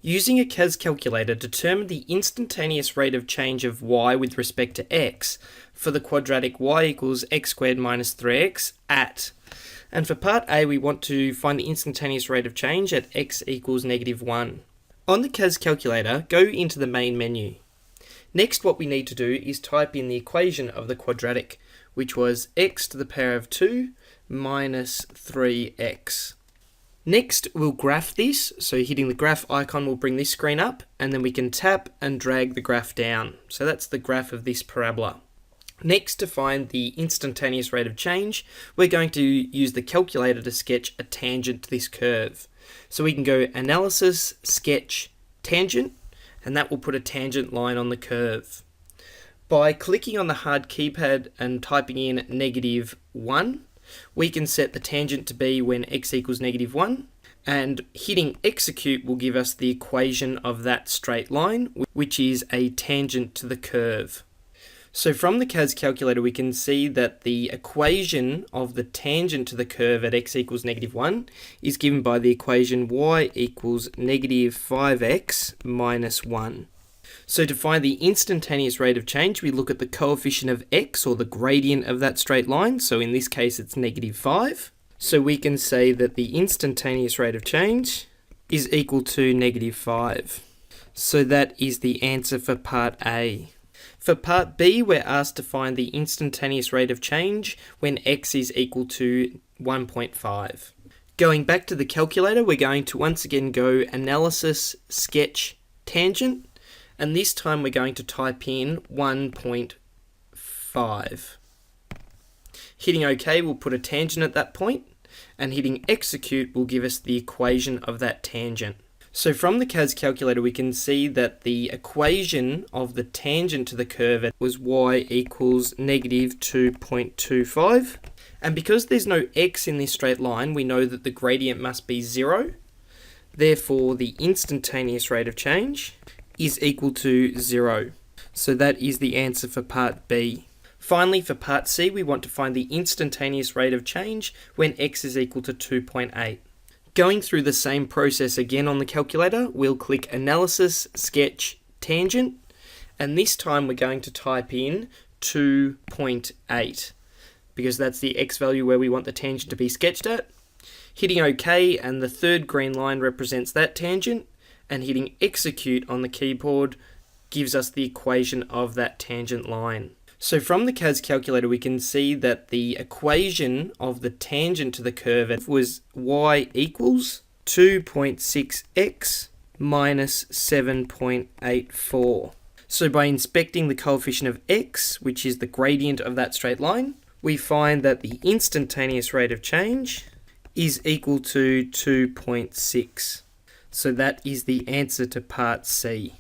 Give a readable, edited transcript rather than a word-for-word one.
Using a CAS calculator, determine the instantaneous rate of change of y with respect to x for the quadratic y equals x squared minus 3x at. And for part A, we want to find the instantaneous rate of change at x equals -1. On the CAS calculator, go into the main menu. Next, what we need to do is type in the equation of the quadratic, which was x to the power of 2 minus 3x. Next, we'll graph this, so hitting the graph icon will bring this screen up, and then we can tap and drag the graph down. So that's the graph of this parabola. Next, to find the instantaneous rate of change, we're going to use the calculator to sketch a tangent to this curve. So we can go Analysis, Sketch, Tangent, and that will put a tangent line on the curve. By clicking on the hard keypad and typing in -1, we can set the tangent to be when x equals -1, and hitting execute will give us the equation of that straight line, which is a tangent to the curve. So from the CAS calculator, we can see that the equation of the tangent to the curve at x equals -1 is given by the equation y equals -5x minus 1. So to find the instantaneous rate of change, we look at the coefficient of x, or the gradient of that straight line. So in this case, it's -5. So we can say that the instantaneous rate of change is equal to -5. So that is the answer for part A. For part B, we're asked to find the instantaneous rate of change when x is equal to 1.5. Going back to the calculator, we're going to once again go Analysis, Sketch, Tangent, and this time we're going to type in 1.5. Hitting OK will put a tangent at that point, and hitting execute will give us the equation of that tangent. So from the CAS calculator, we can see that the equation of the tangent to the curve was y equals -2.25. And because there's no x in this straight line, we know that the gradient must be 0. Therefore, the instantaneous rate of change is equal to 0. So that is the answer for part B. Finally, for part C, we want to find the instantaneous rate of change when x is equal to 2.8. Going through the same process again on the calculator, we'll click Analysis, Sketch, Tangent, and this time we're going to type in 2.8 because that's the x value where we want the tangent to be sketched at. Hitting OK, and the third green line represents that tangent, and hitting execute on the keyboard gives us the equation of that tangent line. So from the CAS calculator, we can see that the equation of the tangent to the curve was y equals 2.6x minus 7.84. So by inspecting the coefficient of x, which is the gradient of that straight line, we find that the instantaneous rate of change is equal to 2.6. So that is the answer to part C.